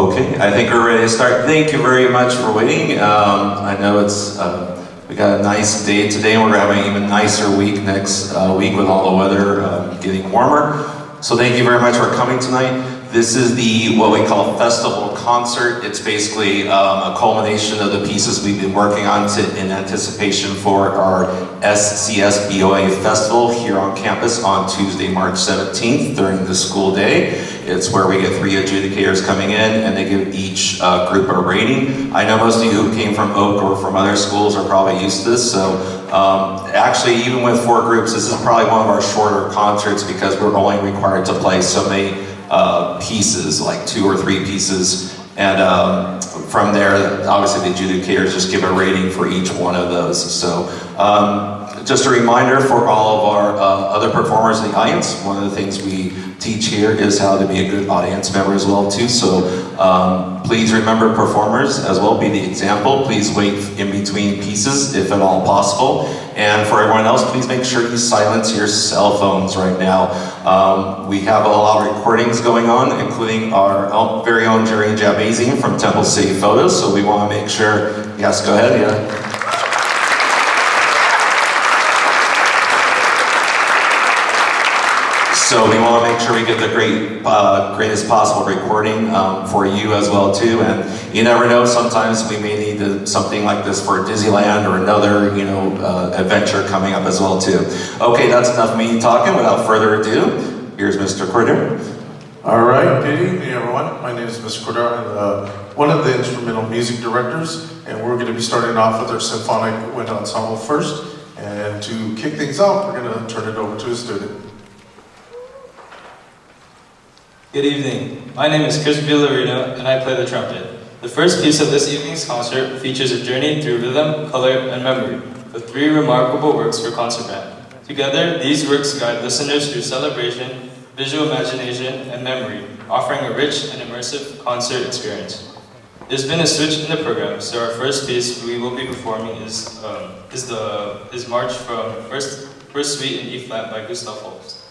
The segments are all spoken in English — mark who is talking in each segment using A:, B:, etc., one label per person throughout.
A: Okay, I think we're ready to start. Thank you very much for waiting. I know it's we got a nice day today, and we're gonna have an even nicer week next week with all the weather getting warmer. So thank you very much for coming tonight. This is the what we call festival concert. It's basically a culmination of the pieces we've been working on in anticipation for our SCSBOA festival here on campus on Tuesday, March 17th during the school day. It's where we get 3 adjudicators coming in and they give each group a rating. I know most of you who came from Oak or from other schools are probably used to this, so actually even with 4 groups, this is probably one of our shorter concerts because we're only required to play so many pieces, like 2 or 3 pieces, and from there, obviously the adjudicators just give a rating for each one of those. So just a reminder for all of our other performers in the audience, one of the things we teach here is how to be a good audience member as well too. So please remember performers as well, be the example. Please wait in between pieces if at all possible. And for everyone else, please make sure you silence your cell phones right now. We have a lot of recordings going on, including our very own Jerry Jambazian from Temple City Photos. So we want to make sure, yes, go ahead, yeah. So we want to make sure we get the greatest possible recording for you as well too. And you never know, sometimes we may need something like this for Disneyland or another, adventure coming up as well too. Okay, that's enough of me talking. Without further ado, here's Mr. Cordero.
B: All right, good evening everyone. My name is Mr. Cordero. I'm one of the instrumental music directors, and we're going to be starting off with our Symphonic Wind Ensemble first. And to kick things off, we're going to turn it over to a student.
C: Good evening. My name is Chris Villarino, and I play the trumpet. The first piece of this evening's concert features a journey through rhythm, color, and memory, with 3 remarkable works for concert band. Together, these works guide listeners through celebration, visual imagination, and memory, offering a rich and immersive concert experience. There's been a switch in the program, so our first piece we will be performing is March from First Suite in E-flat by Gustav Holst.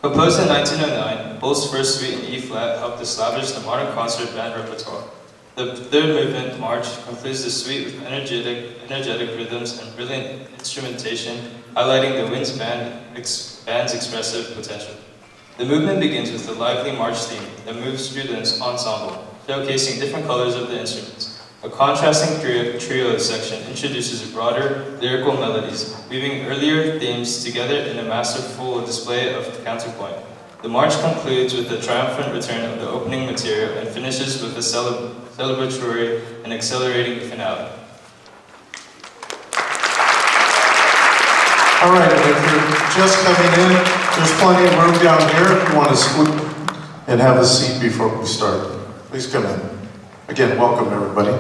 C: Composed in 1909, Holst's First Suite in E-flat helped establish the modern concert band repertoire. The third movement, March, concludes the suite with energetic rhythms and brilliant instrumentation, highlighting the Winds band's expressive potential. The movement begins with a lively march theme that moves through the ensemble, showcasing different colors of the instruments. A contrasting trio section introduces broader lyrical melodies, weaving earlier themes together in a masterful display of counterpoint. The march concludes with the triumphant return of the opening material and finishes with a celebratory and accelerating finale.
B: All right, and if you're just coming in, there's plenty of room down here if you want to scoot and have a seat before we start. Please come in. Again, welcome everybody.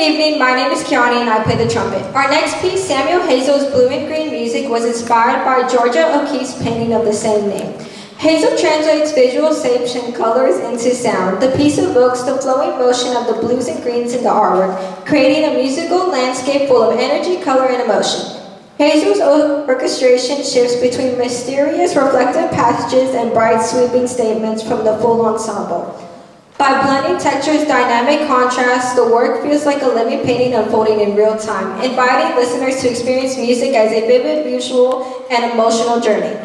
D: evening, my name is Kiani and I play the trumpet. Our next piece, Samuel Hazel's Blue and Green Music, was inspired by Georgia O'Keeffe's painting of the same name. Hazel translates visual shapes and colors into sound. The piece evokes the flowing motion of the blues and greens in the artwork, creating a musical landscape full of energy, color, and emotion. Hazel's orchestration shifts between mysterious reflective passages and bright sweeping statements from the full ensemble. By blending textures, dynamic contrasts, the work feels like a living painting unfolding in real time, inviting listeners to experience music as a vivid, visual, and emotional journey.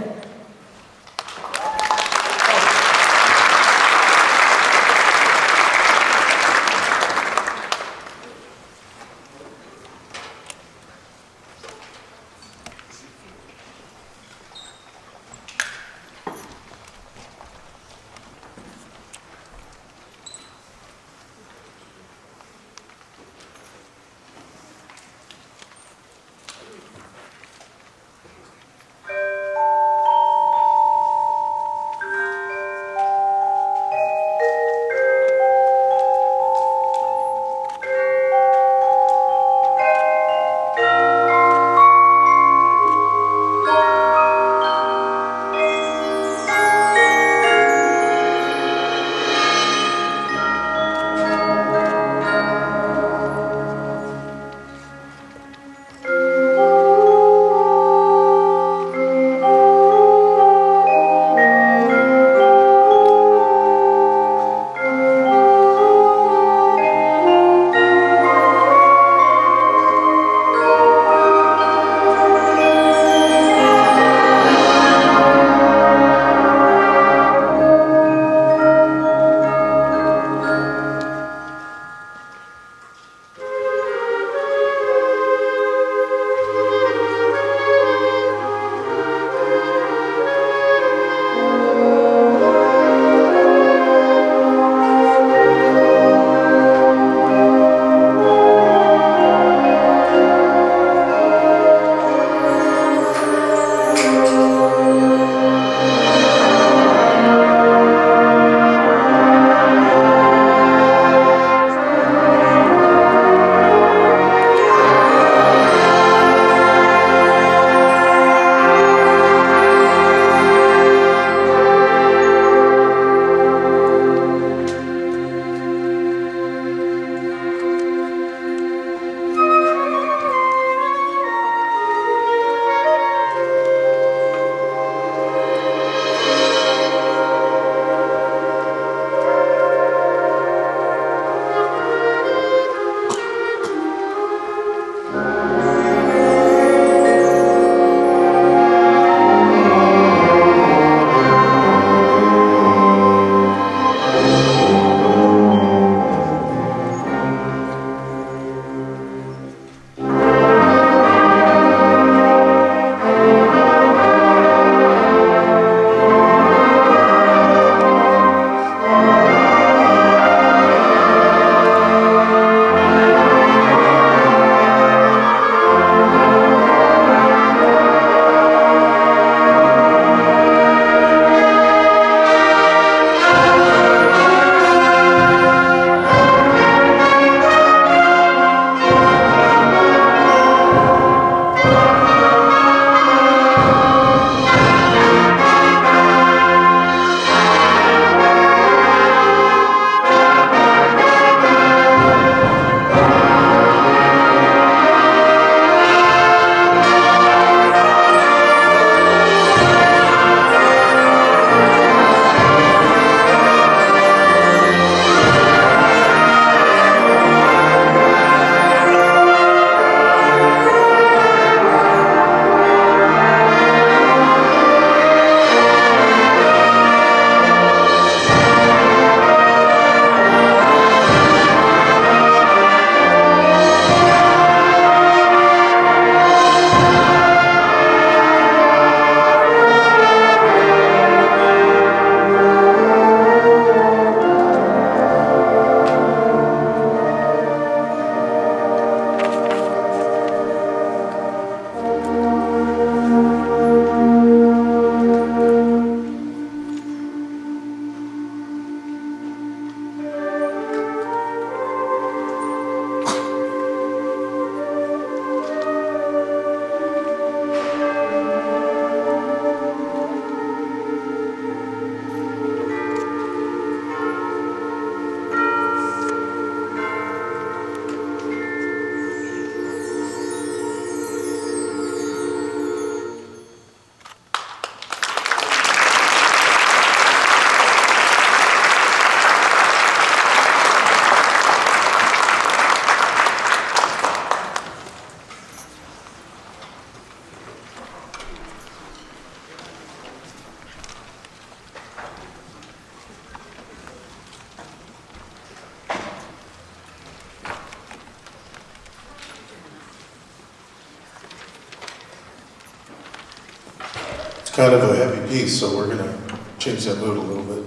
B: kind of a heavy piece, so we're gonna change that mood a little bit.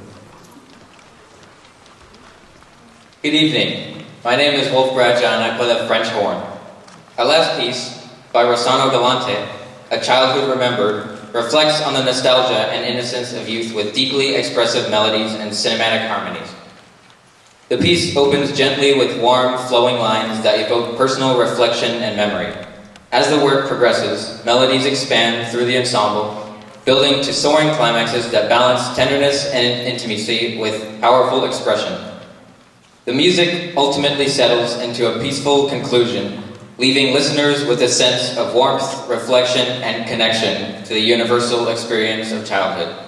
E: Good evening. My name is Wolf Bradshaw and I play the French horn. Our last piece, by Rossano Galante, A Childhood Remembered, reflects on the nostalgia and innocence of youth with deeply expressive melodies and cinematic harmonies. The piece opens gently with warm, flowing lines that evoke personal reflection and memory. As the work progresses, melodies expand through the ensemble, building to soaring climaxes that balance tenderness and intimacy with powerful expression. The music ultimately settles into a peaceful conclusion, leaving listeners with a sense of warmth, reflection, and connection to the universal experience of childhood.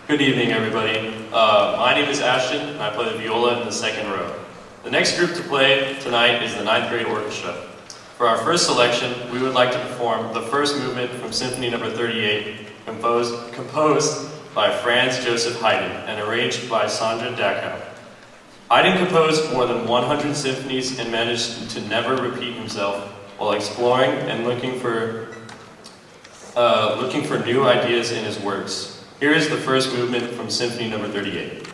F: Good evening, everybody. My name is Ashton, and I play the viola in the second row. The next group to play tonight is the 9th grade orchestra. For our first selection, we would like to perform the first movement from Symphony No. 38, composed by Franz Joseph Haydn and arranged by Sandra Dachau. Haydn composed more than 100 symphonies and managed to never repeat himself while exploring and looking for new ideas in his works. Here is the first movement from Symphony No. 38.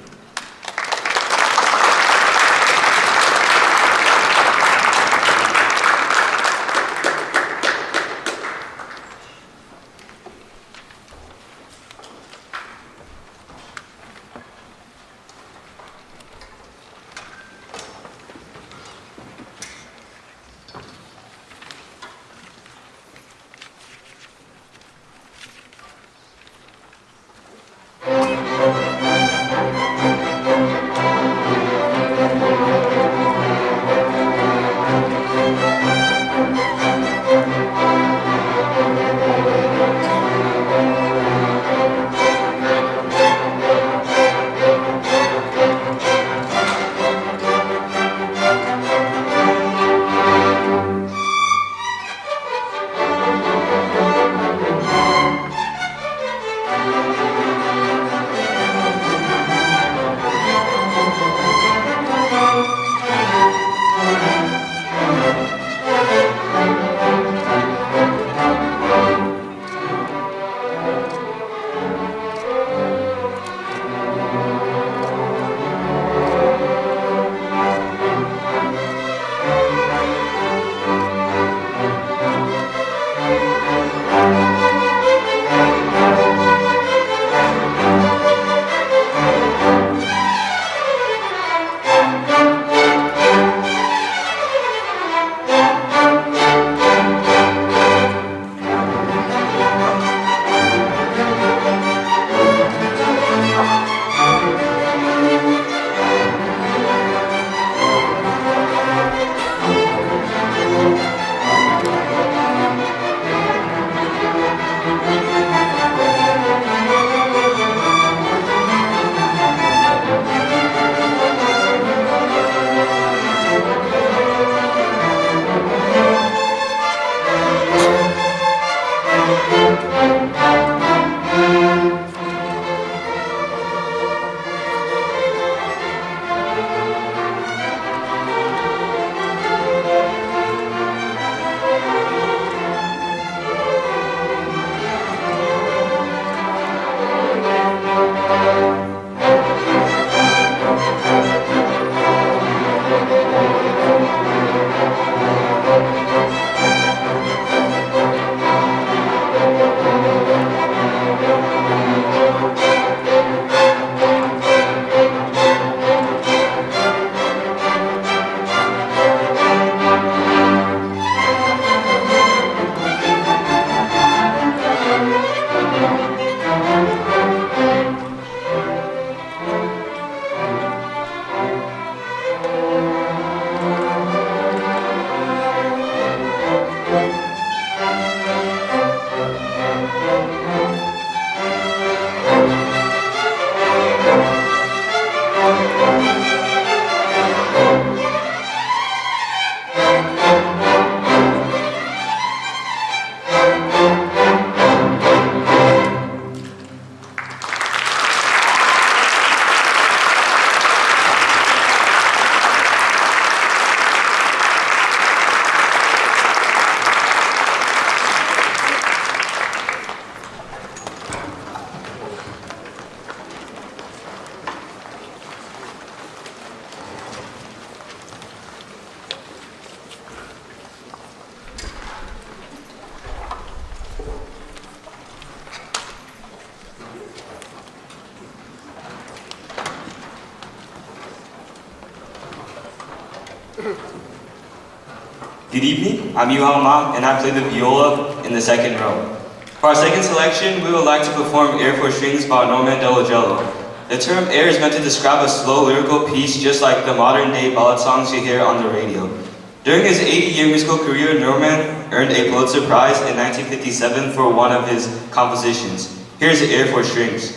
G: Good evening, I'm Yuhang Ma, and I play the viola in the second row. For our second selection, we would like to perform Air for Strings by Norman Delagello. The term air is meant to describe a slow lyrical piece just like the modern-day ballad songs you hear on the radio. During his 80-year musical career, Norman earned a Pulitzer Prize in 1957 for one of his compositions. Here's Air for Strings.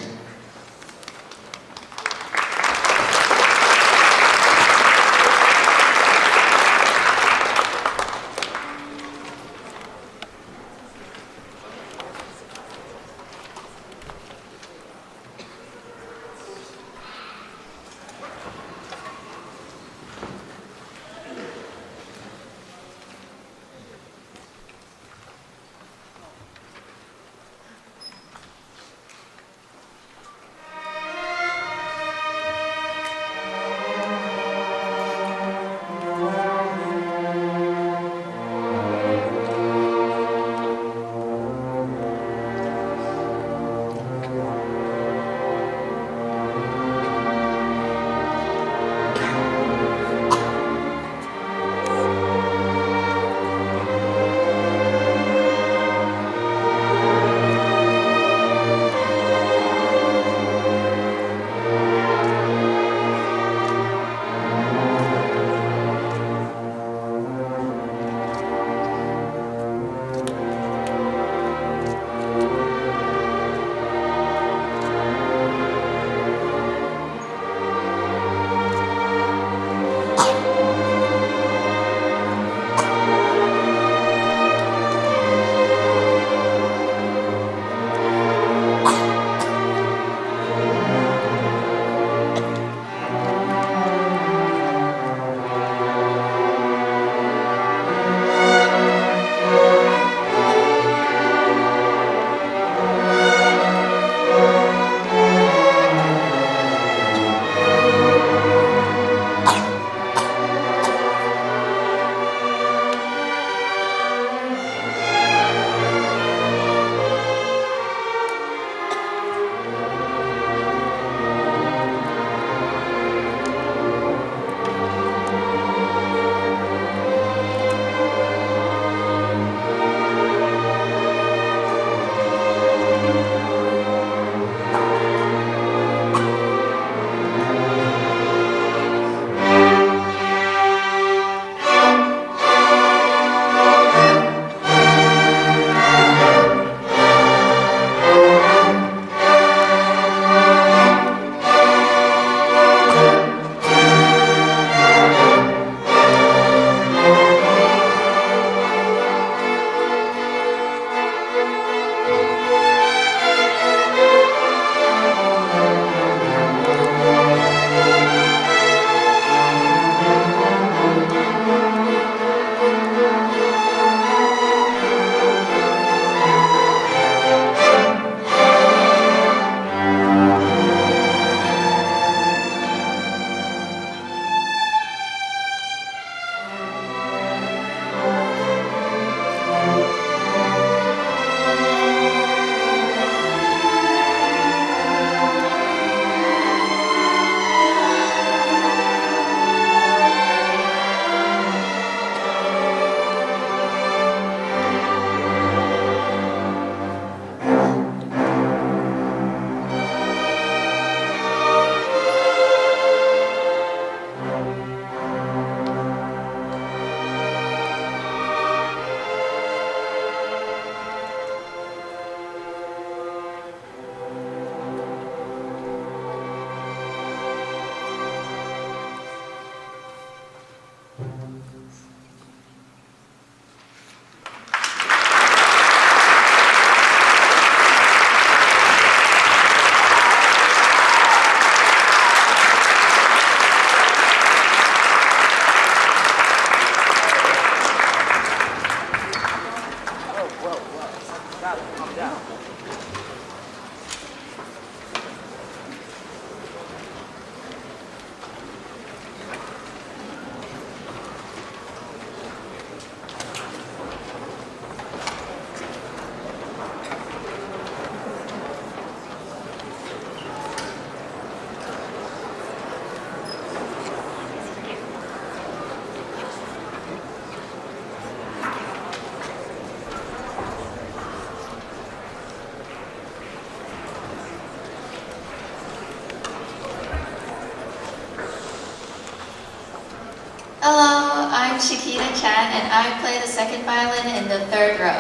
H: Shakita Chan, and I play the second violin in the third row.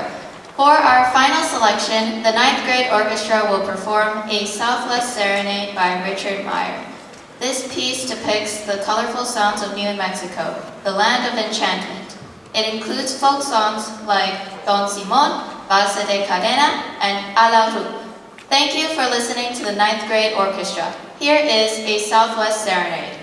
H: For our final selection, the 9th grade orchestra will perform a Southwest Serenade by Richard Meyer. This piece depicts the colorful sounds of New Mexico, the land of enchantment. It includes folk songs like Don Simon, Balsa de Cadena, and A la Rue. Thank you for listening to the 9th grade orchestra. Here is a Southwest Serenade.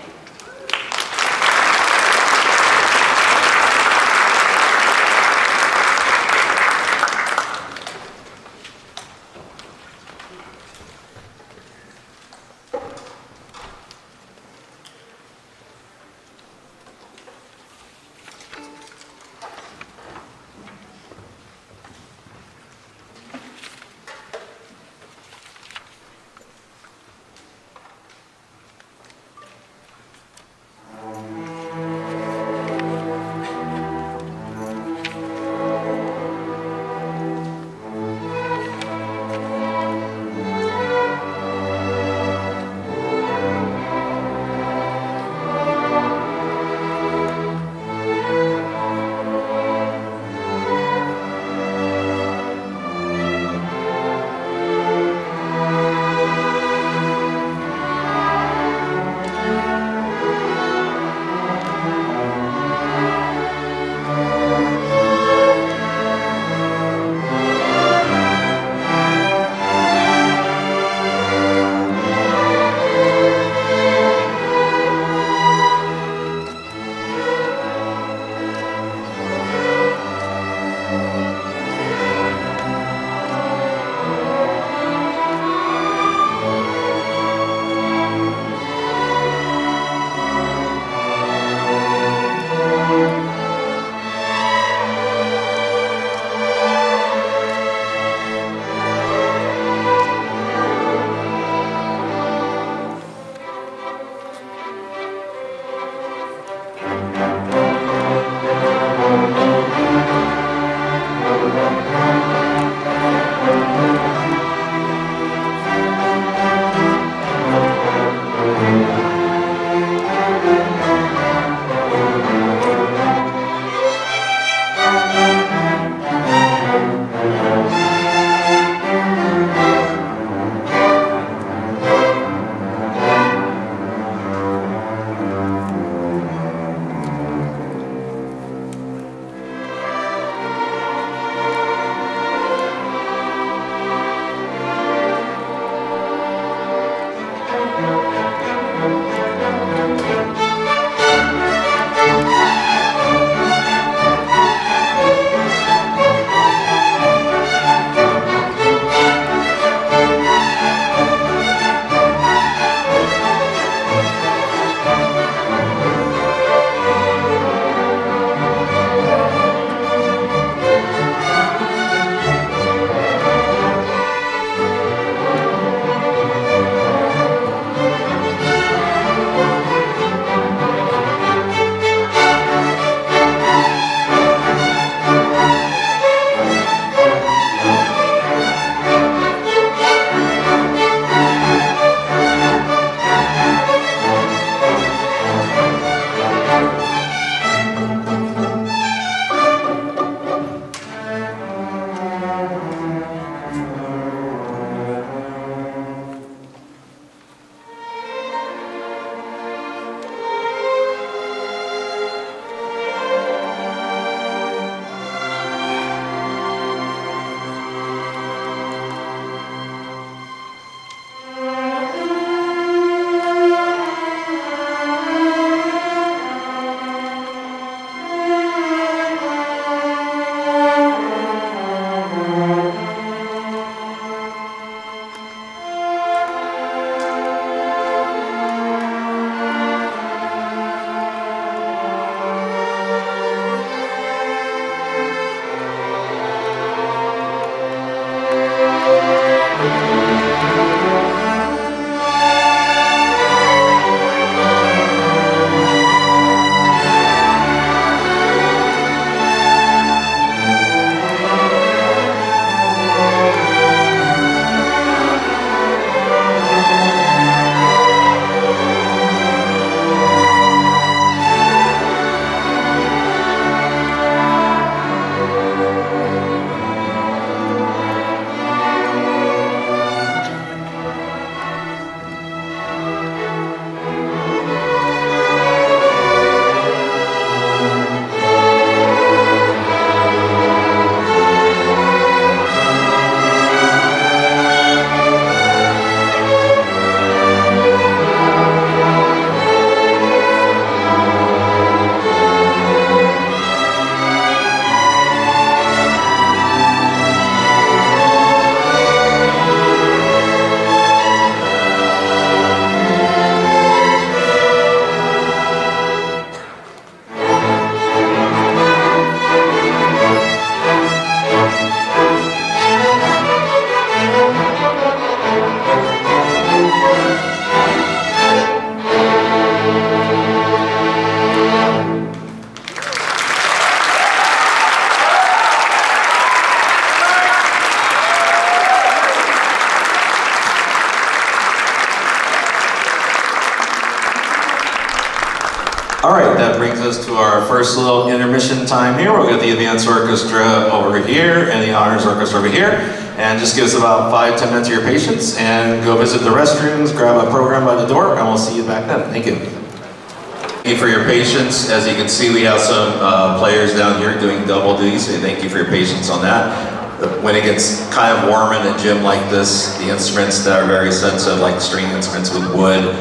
A: us to our first little intermission time here. We'll get the Advanced Orchestra over here and the Honors Orchestra over here. And just give us about 5-10 minutes of your patience and go visit the restrooms, grab a program by the door, and we'll see you back then. Thank you. Thank you for your patience. As you can see, we have some players down here doing double duty, so thank you for your patience on that. When it gets kind of warm in a gym like this, the instruments that are very sensitive, like string instruments with wood,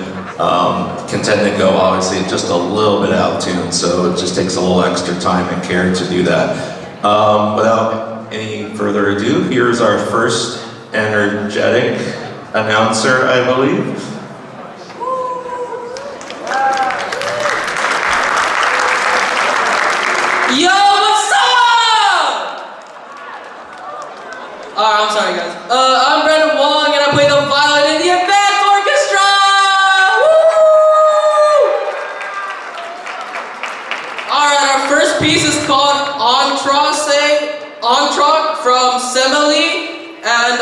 A: can tend to go obviously just a little bit out of tune, so it just takes a little extra time and care to do that. Without any further ado, here's our first energetic announcer, I believe.
I: Yo, what's up? Alright, I'm sorry guys. I'm Brandon Wong and I play the violin in the Advanced Orchestra! Woo! Alright, our first piece is called Entr'acte from Semele and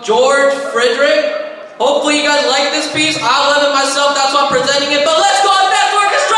I: George Frederick. Hopefully you guys like this piece. I love it myself, that's why I'm presenting it. But let's go Advanced Orchestra!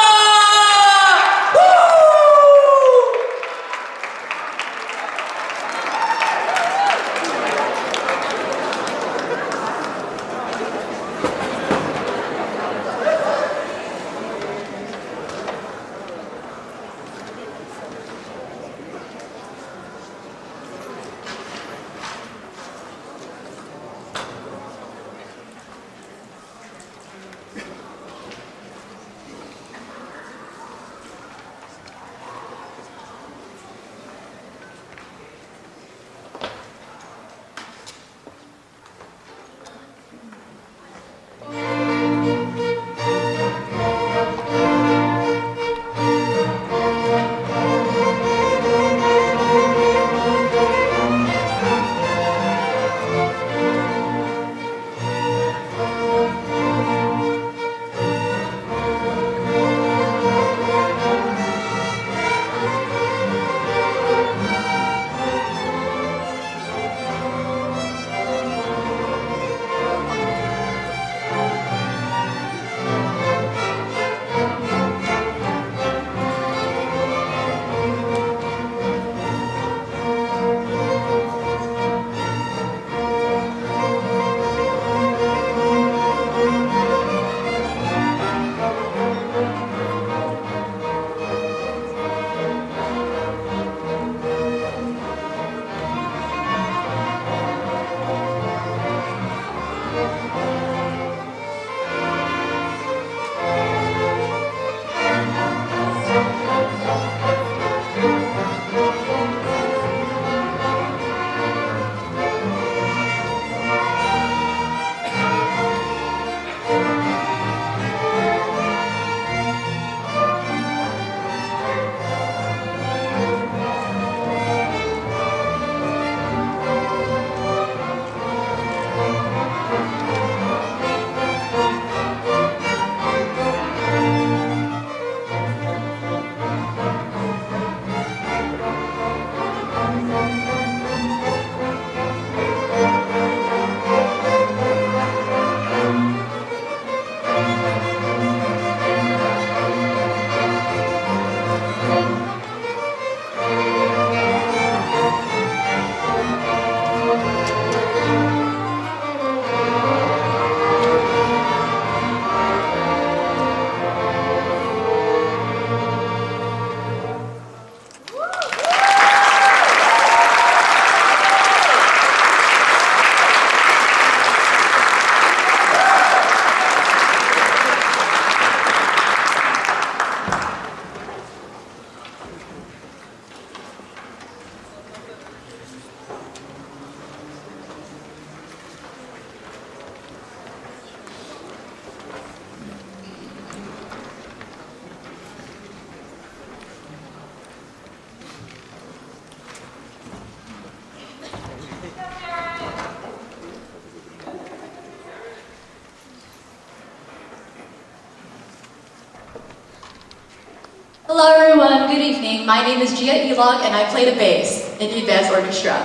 J: Hello everyone, good evening. My name is Gia Elog and I play the bass in the Advanced Orchestra.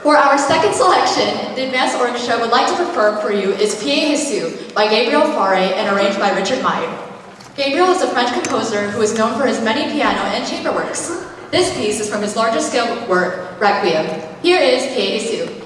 J: For our second selection, the Advanced Orchestra would like to perform for you is Pie Jesu by Gabriel Faure and arranged by Richard Meyer. Gabriel is a French composer who is known for his many piano and chamber works. This piece is from his largest scale work, Requiem. Here is Pie Jesu.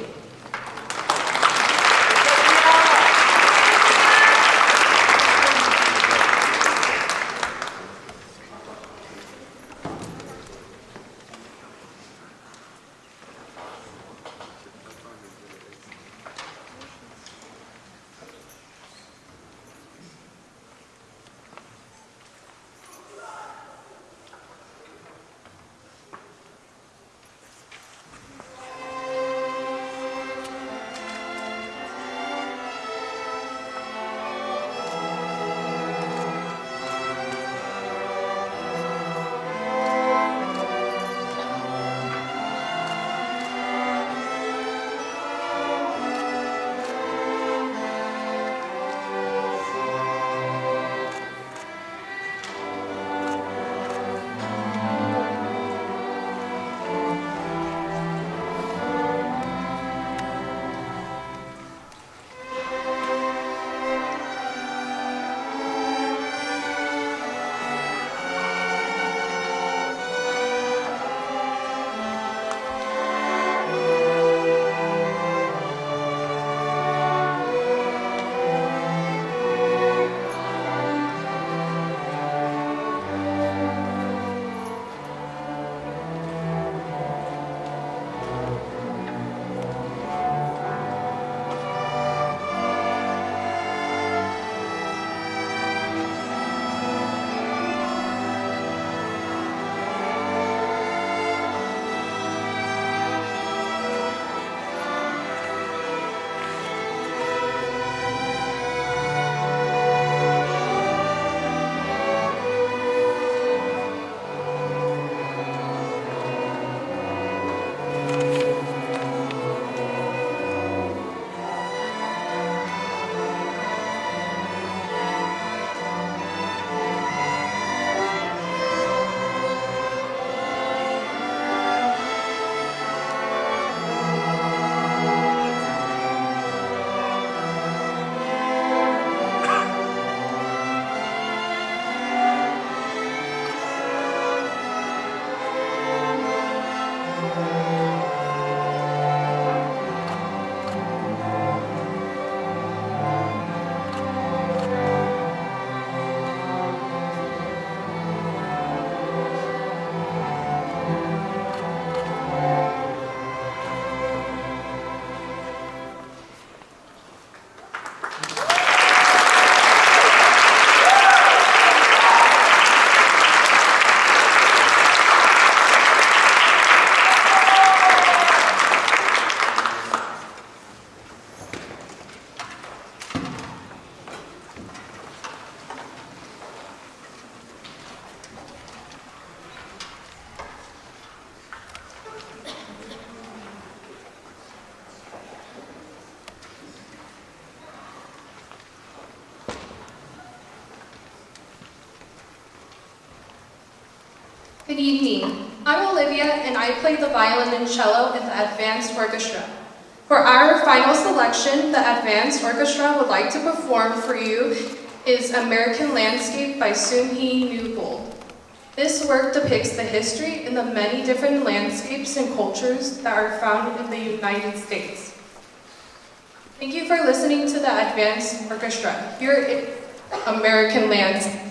K: Good evening. I'm Olivia and I play the violin and cello in the Advanced Orchestra. For our final selection, the Advanced Orchestra would like to perform for you is American Landscape by Soon-Hee Newbold. This work depicts the history and the many different landscapes and cultures that are found in the United States. Thank you for listening to the Advanced Orchestra. Here is American Landscape.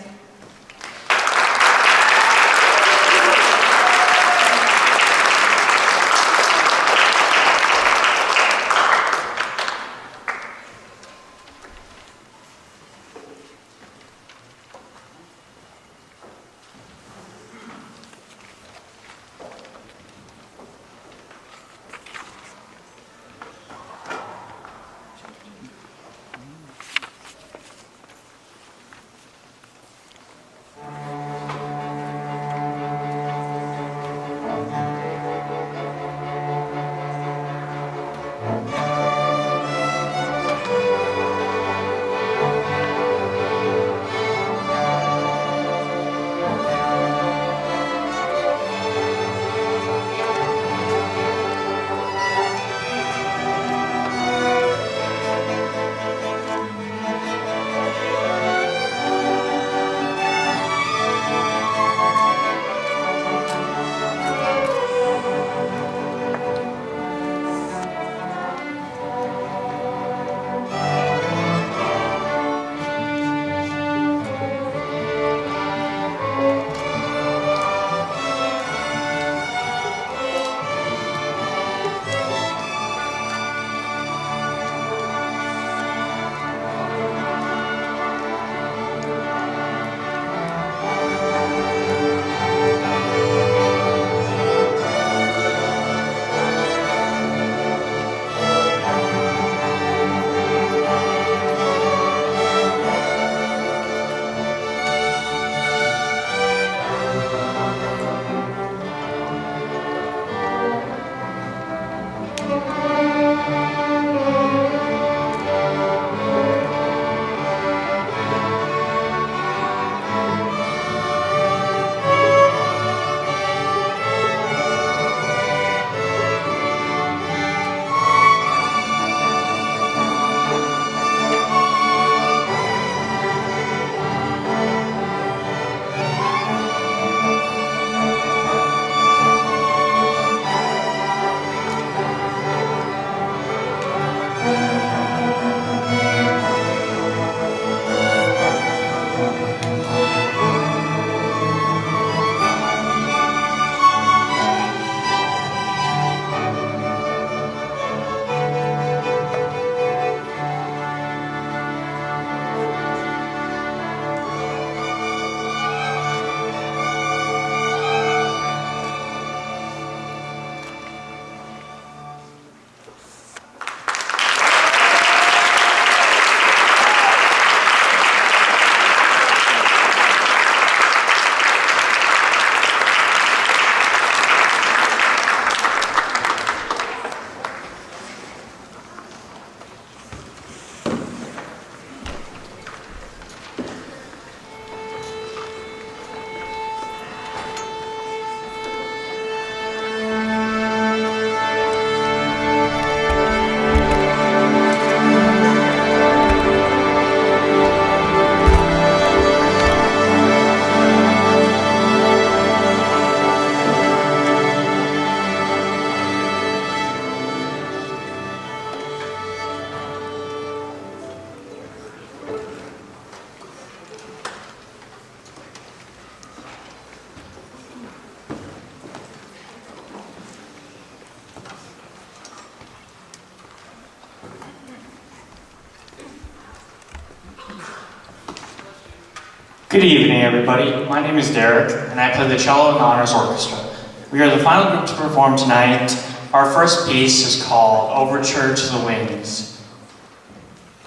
L: Good evening, everybody. My name is Derek, and I play the cello in the Honors Orchestra. We are the final group to perform tonight. Our first piece is called Overture to the Winds.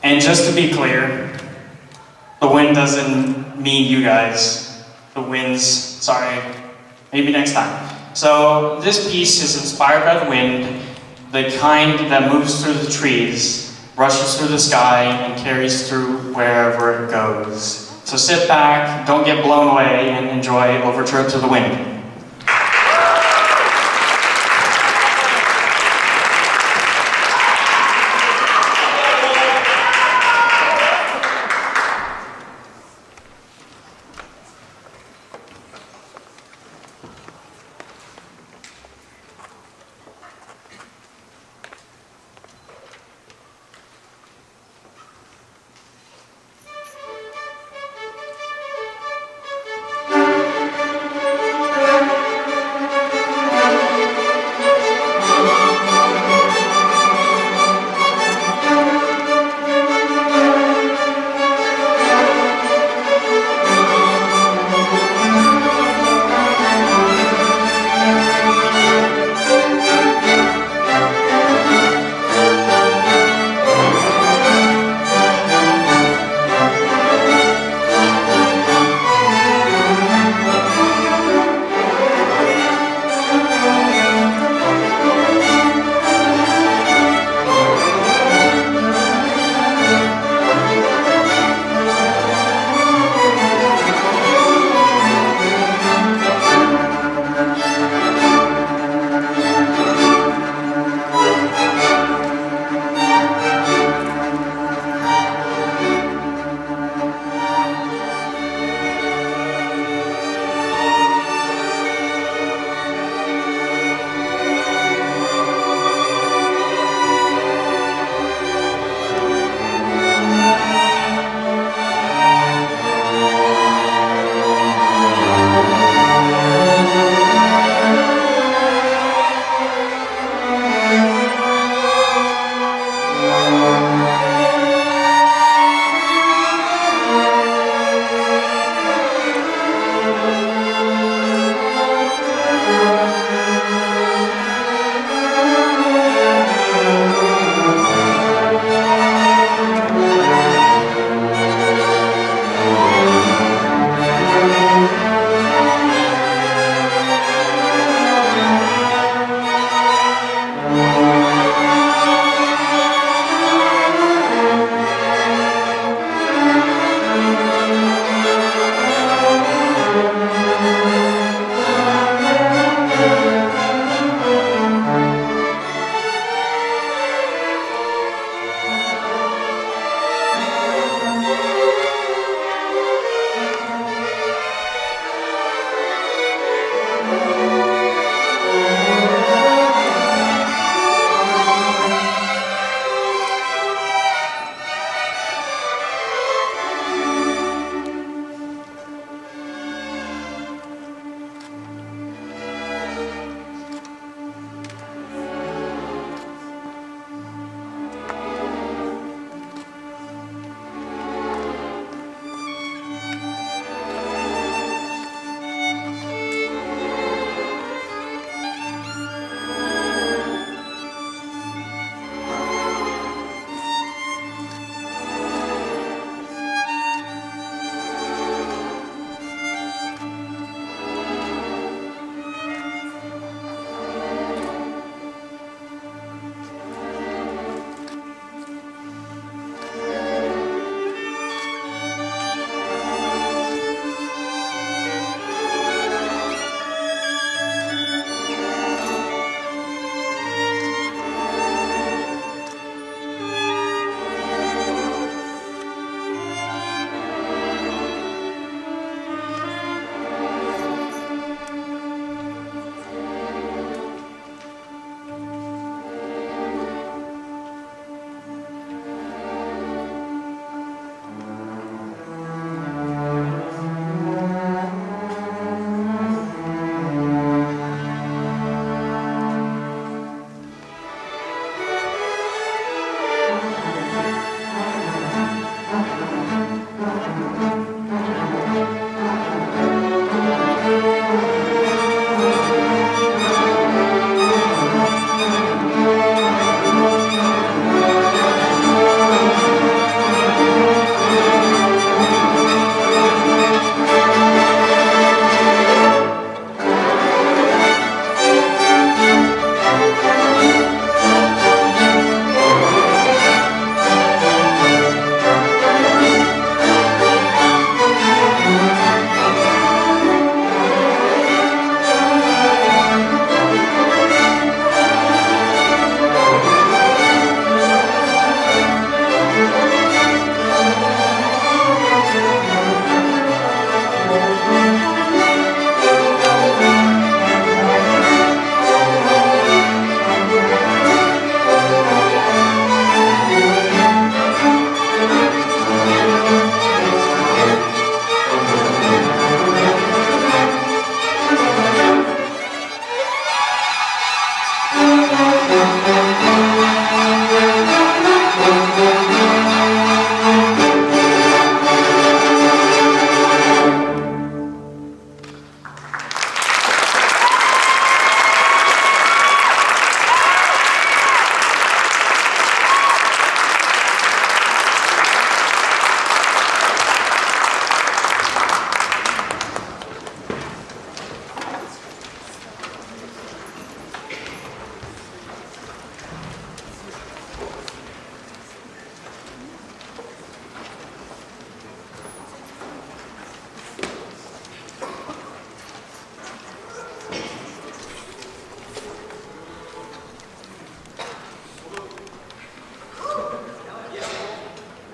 L: And just to be clear, the wind doesn't mean you guys. The winds, sorry, maybe next time. So this piece is inspired by the wind, the kind that moves through the trees, rushes through the sky, and carries through wherever it goes. So sit back, don't get blown away, and enjoy Overture to the Wind.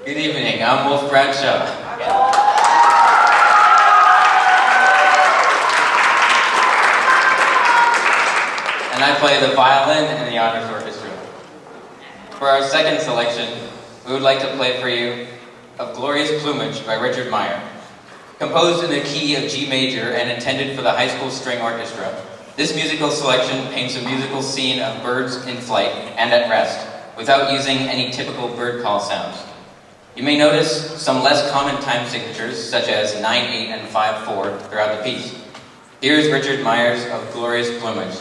E: Good evening, I'm Wolf Bradshaw. And I play the violin in the Honors Orchestra. For our second selection, we would like to play for you Of Glorious Plumage by Richard Meyer. Composed in the key of G major and intended for the high school string orchestra, this musical selection paints a musical scene of birds in flight and at rest, without using any typical bird call sounds. You may notice some less common time signatures, such as 9/8 and 5/4, throughout the piece. Here's Richard Meyer's Of Glorious Plumage.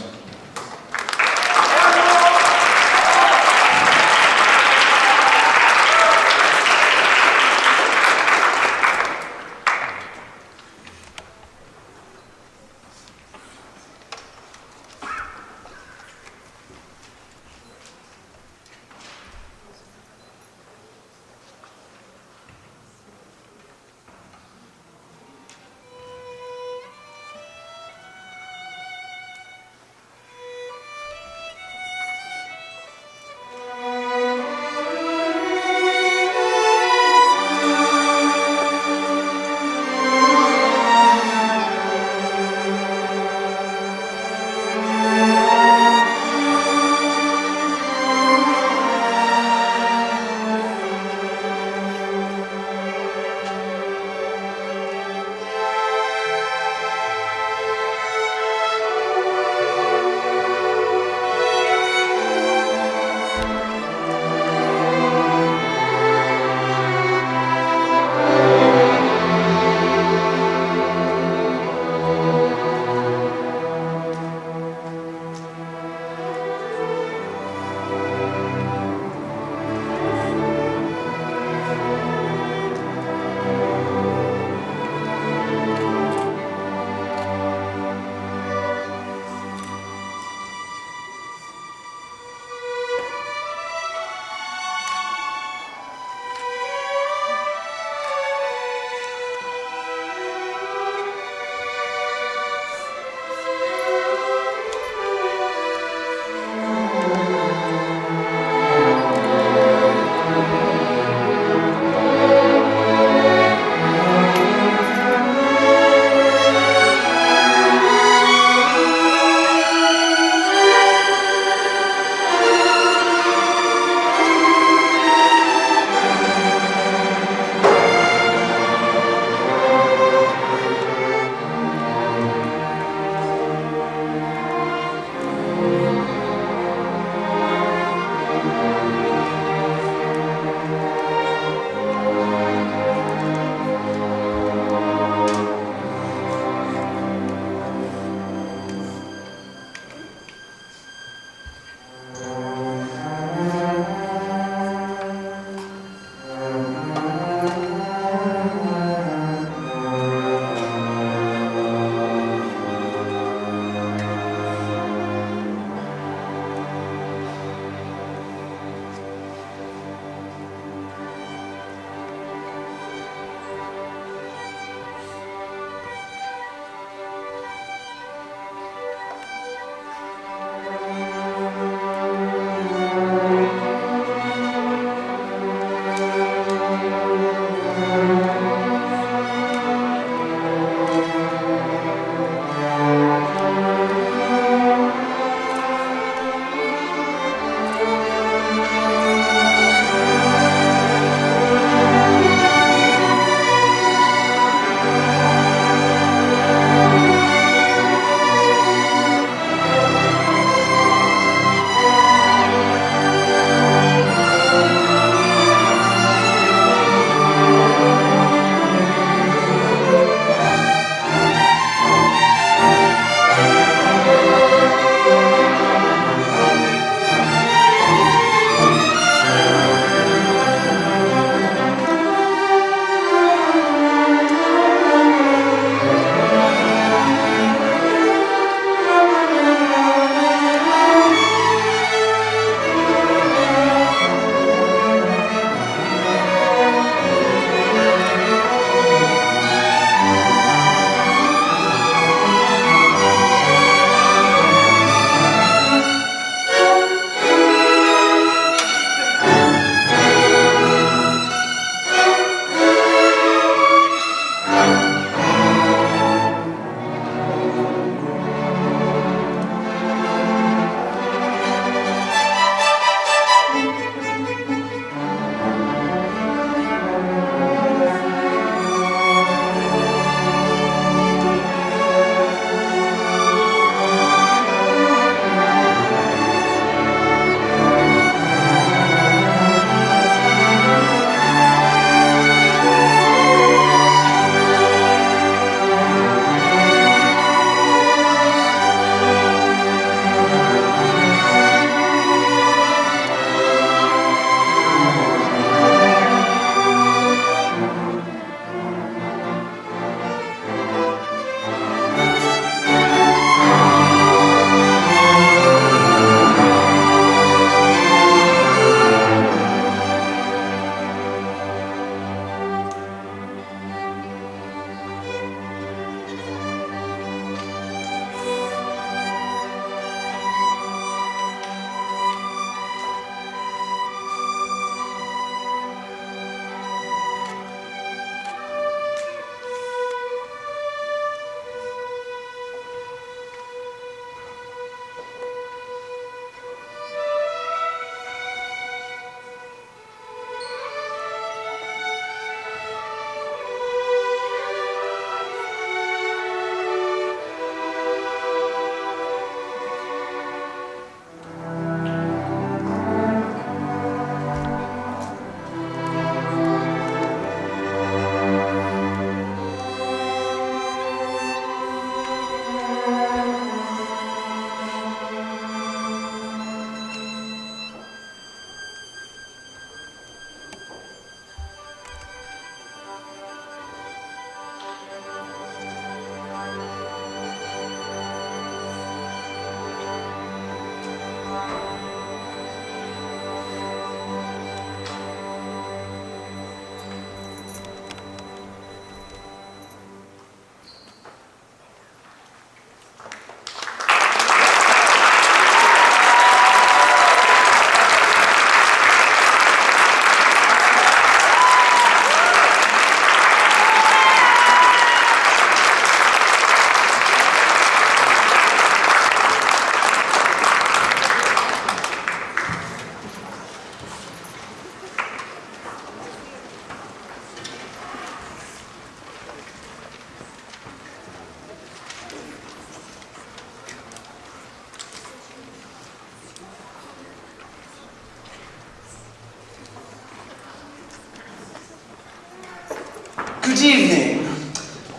M: Good evening.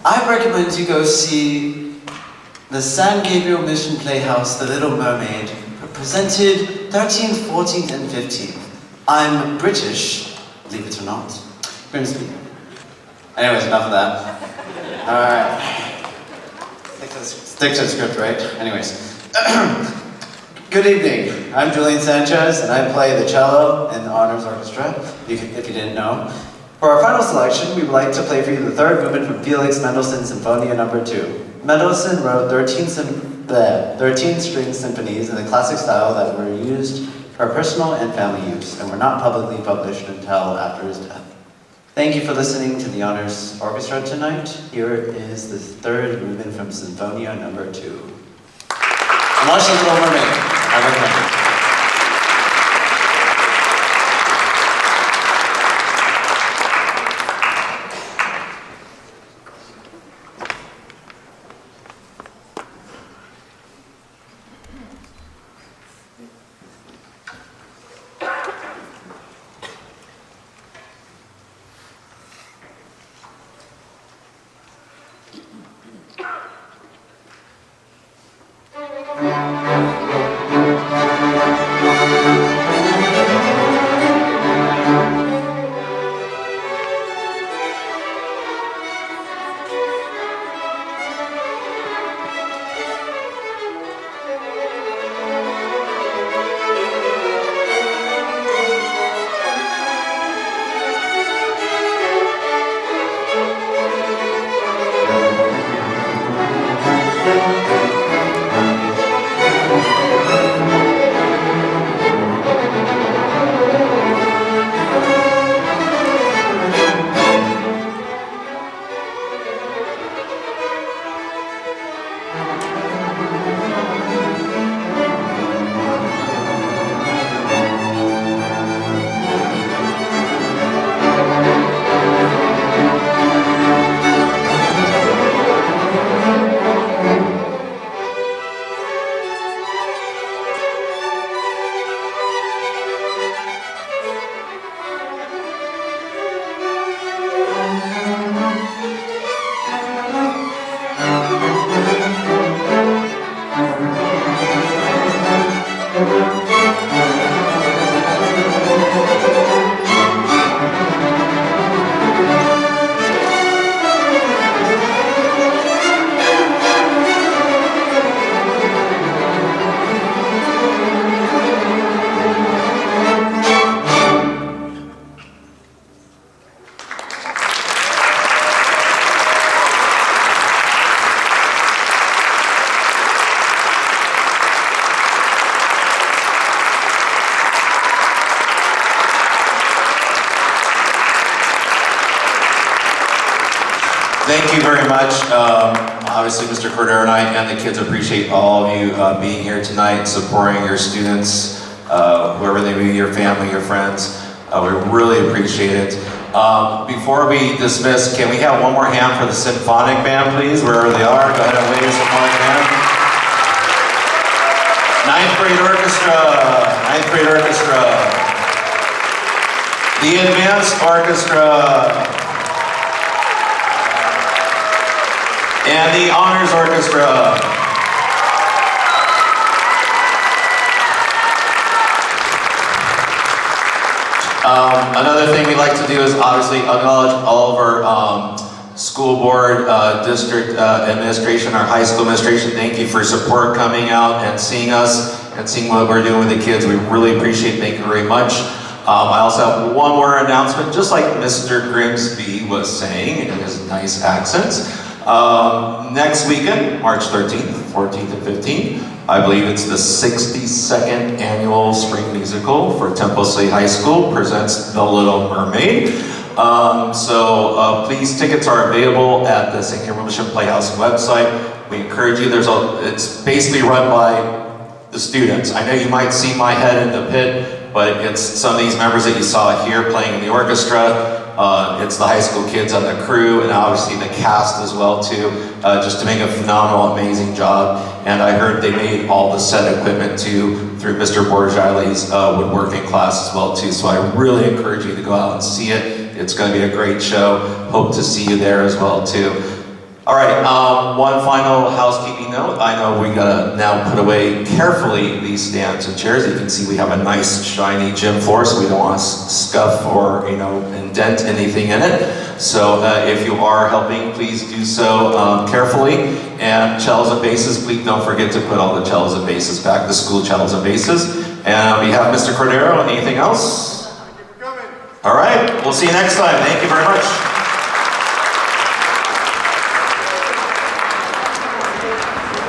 M: I recommend you go see the San Gabriel Mission Playhouse, The Little Mermaid, presented 13th, 14th, and 15th. I'm British, believe it or not. Grimsby. Anyways, enough of that. Alright. Stick to the script, right? Anyways. Good evening. I'm Julian Sanchez, and I play the cello in the Honors Orchestra, if you didn't know. For our final selection, we would like to play for you the third movement from Felix Mendelssohn's Symphonia No. 2. Mendelssohn wrote 13 string symphonies in the classic style that were used for personal and family use, and were not publicly published until after his death. Thank you for listening to the Honors Orchestra tonight. Here is the third movement from Symphonia No. 2. And watch The Little Mermaid. I recommend it.
A: Thank you very much. Obviously, Mr. Cordero and I and the kids appreciate all of you being here tonight, supporting your students, whoever they be, your family, your friends. We really appreciate it. Before we dismiss, can we have one more hand for the Symphonic Band, please, wherever they are? Go ahead and wave the Symphonic Band. Ninth grade orchestra. Ninth grade orchestra. The Advanced Orchestra. And the Honors Orchestra. Another thing we like to do is obviously acknowledge all of our school board, district administration, our high school administration. Thank you for support coming out and seeing us and seeing what we're doing with the kids. We really appreciate it. Thank you very much. I also have one more announcement, just like Mr. Grimsby was saying in his nice accents. Next weekend, March 13th, 14th, and 15th, I believe it's the 62nd annual spring musical for Temple City High School presents The Little Mermaid. Please, tickets are available at the St. Gabriel Mission Playhouse website. We encourage you. It's basically run by the students. I know you might see my head in the pit, but it's some of these members that you saw here playing in the orchestra. It's the high school kids on the crew, and obviously the cast as well too, just to make a phenomenal, amazing job. And I heard they made all the set equipment too through Mr. Borjali's woodworking class as well too. So I really encourage you to go out and see it. It's going to be a great show. Hope to see you there as well too. All right, one final housekeeping note. I know we gotta now put away carefully these stands and chairs. You can see we have a nice shiny gym floor, so we don't want to scuff or indent anything in it. So if you are helping, please do so carefully. And cellos and basses, please don't forget to put all the cellos and basses back, the school cellos and basses. And on behalf of Mr. Cordero, anything else? All right, we'll see you next time. Thank you very much.